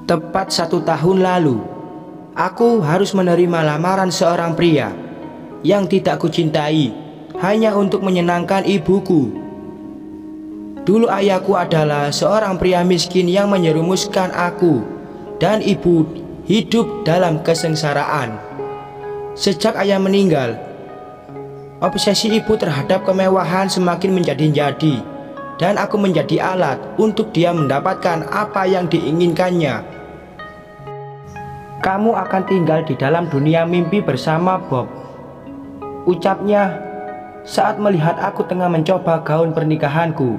Tepat 1 tahun lalu, aku harus menerima lamaran seorang pria yang tidak kucintai hanya untuk menyenangkan ibuku. Dulu ayahku adalah seorang pria miskin yang menyerumuskan aku dan ibu hidup dalam kesengsaraan. Sejak ayah meninggal, obsesi ibu terhadap kemewahan semakin menjadi-jadi, dan aku menjadi alat untuk dia mendapatkan apa yang diinginkannya. "Kamu akan tinggal di dalam dunia mimpi bersama Bob," ucapnya saat melihat aku tengah mencoba gaun pernikahanku.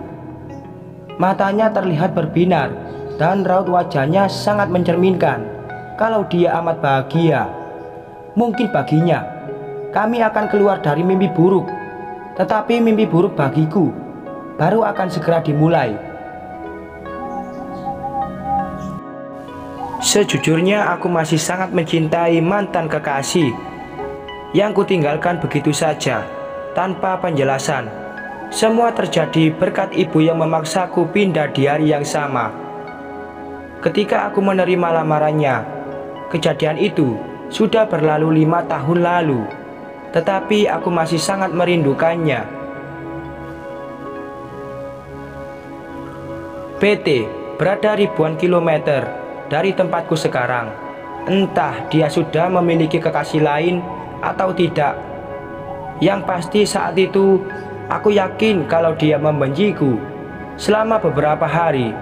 Matanya terlihat berbinar dan raut wajahnya sangat mencerminkan kalau dia amat bahagia. Mungkin baginya kami akan keluar dari mimpi buruk, tetapi mimpi buruk bagiku baru akan segera dimulai. Sejujurnya aku masih sangat mencintai mantan kekasih yang kutinggalkan begitu saja tanpa penjelasan. Semua terjadi berkat ibu yang memaksaku pindah di hari yang sama. Ketika aku menerima lamarannya, kejadian itu sudah berlalu 5 tahun lalu, tetapi aku masih sangat merindukannya. PT berada ribuan kilometer dari tempatku sekarang. Entah dia sudah memiliki kekasih lain atau tidak. Yang pasti saat itu aku yakin kalau dia membenciku selama beberapa hari.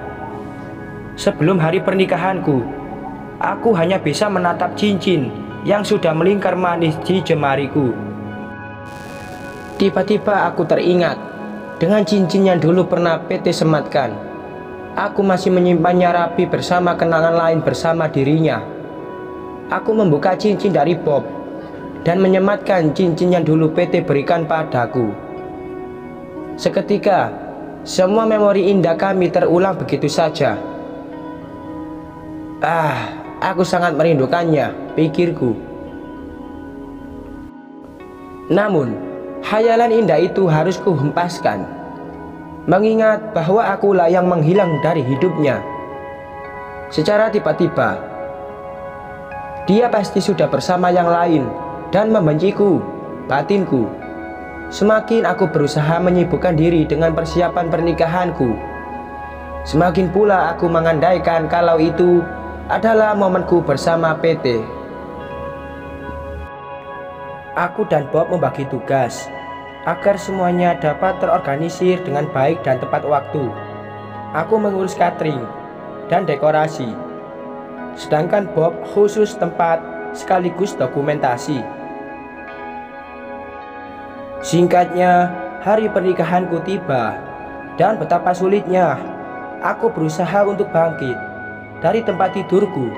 Sebelum hari pernikahanku, aku hanya bisa menatap cincin yang sudah melingkar manis di jemariku. Tiba-tiba aku teringat dengan cincin yang dulu pernah PT sematkan. Aku masih menyimpannya rapi bersama kenangan lain bersama dirinya. Aku membuka cincin dari Bob dan menyematkan cincin yang dulu PT berikan padaku. Seketika, semua memori indah kami terulang begitu saja. Aku sangat merindukannya, pikirku. Namun, hayalan indah itu harus kuhempaskan, mengingat bahwa akulah yang menghilang dari hidupnya. Secara tiba-tiba, dia pasti sudah bersama yang lain dan membenciku, batinku. Semakin aku berusaha menyibukkan diri dengan persiapan pernikahanku, semakin pula aku mengandaikan kalau itu adalah momenku bersama PT. Aku dan Bob membagi tugas agar semuanya dapat terorganisir dengan baik dan tepat waktu. Aku mengurus catering dan dekorasi, sedangkan Bob khusus tempat sekaligus dokumentasi. Singkatnya, hari pernikahanku tiba, dan betapa sulitnya aku berusaha untuk bangkit dari tempat tidurku.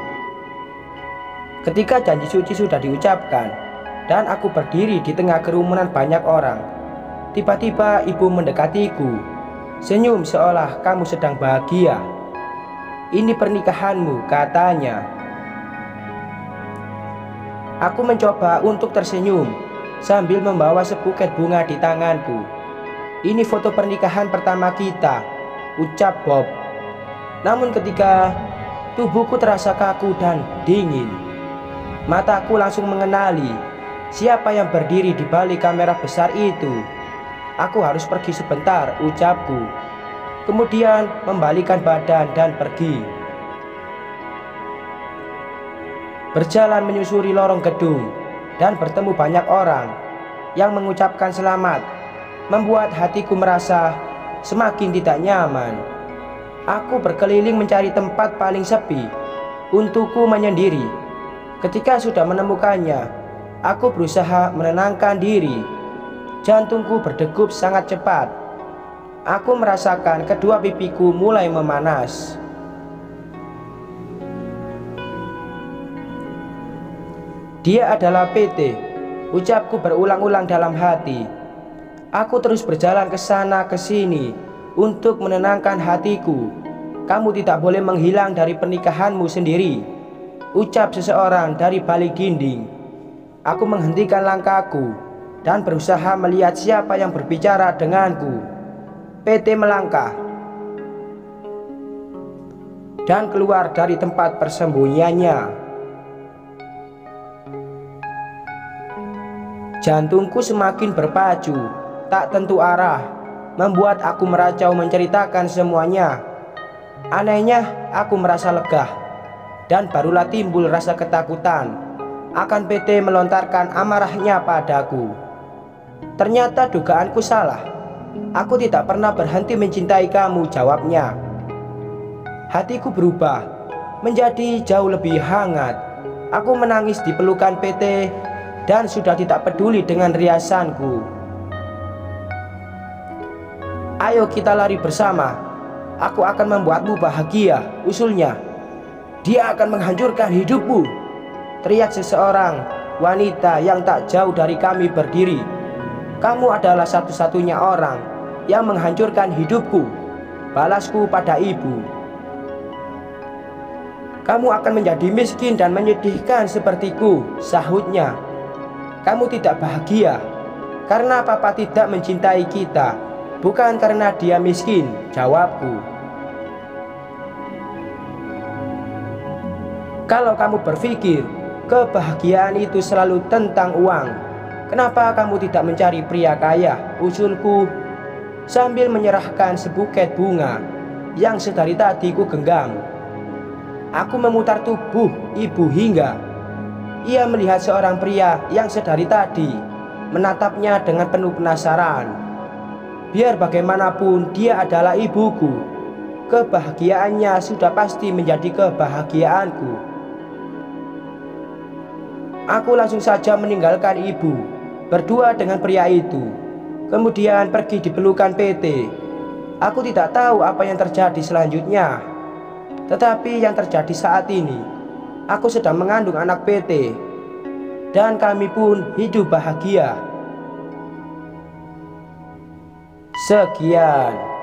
Ketika janji suci sudah diucapkan dan aku berdiri di tengah kerumunan banyak orang, tiba-tiba ibu mendekatiku, senyum seolah kamu sedang bahagia. "Ini pernikahanmu," katanya. Aku mencoba untuk tersenyum sambil membawa sebuket bunga di tanganku. "Ini foto pernikahan pertama kita," ucap Bob. Namun ketika tubuhku terasa kaku dan dingin, mataku langsung mengenali siapa yang berdiri di balik kamera besar itu. "Aku harus pergi sebentar," ucapku. Kemudian membalikkan badan dan pergi. Berjalan menyusuri lorong gedung dan bertemu banyak orang yang mengucapkan selamat, membuat hatiku merasa semakin tidak nyaman. Aku berkeliling mencari tempat paling sepi untukku menyendiri. Ketika sudah menemukannya, aku berusaha menenangkan diri. Jantungku berdegup sangat cepat. Aku merasakan kedua pipiku mulai memanas. "Dia adalah PT," ucapku berulang-ulang dalam hati. Aku terus berjalan ke sana ke sini untuk menenangkan hatiku. "Kamu tidak boleh menghilang dari pernikahanmu sendiri," ucap seseorang dari balik dinding. Aku menghentikan langkahku dan berusaha melihat siapa yang berbicara denganku. PT melangkah. dan keluar dari tempat persembunyiannya. Jantungku semakin berpacu, tak tentu arah, membuat aku meracau menceritakan semuanya. Anehnya, aku merasa lega, dan barulah timbul rasa ketakutan akan PT melontarkan amarahnya padaku. Ternyata dugaanku salah. Aku tidak pernah berhenti mencintai kamu, jawabnya. Hatiku berubah menjadi jauh lebih hangat. Aku menangis di pelukan PT dan sudah tidak peduli dengan riasanku. Ayo kita lari bersama. Aku akan membuatmu bahagia, usulnya. Dia akan menghancurkan hidupmu, teriak seseorang wanita yang tak jauh dari kami berdiri. Kamu adalah satu-satunya orang yang menghancurkan hidupku, balasku pada ibu. Kamu akan menjadi miskin dan menyedihkan sepertiku, sahutnya. Kamu tidak bahagia karena papa tidak mencintai kita, bukan karena dia miskin, jawabku. Kalau kamu berpikir kebahagiaan itu selalu tentang uang, kenapa kamu tidak mencari pria kaya, usulku, sambil menyerahkan sebuket bunga yang sedari tadi ku genggam. Aku memutar tubuh ibu hingga ia melihat seorang pria yang sedari tadi menatapnya dengan penuh penasaran. Biar bagaimanapun dia adalah ibuku, kebahagiaannya sudah pasti menjadi kebahagiaanku. Aku langsung saja meninggalkan ibu berdua dengan pria itu, kemudian pergi di pelukan PT. Aku tidak tahu apa yang terjadi selanjutnya, tetapi yang terjadi saat ini, aku sedang mengandung anak PT, dan kami pun hidup bahagia. Sekian.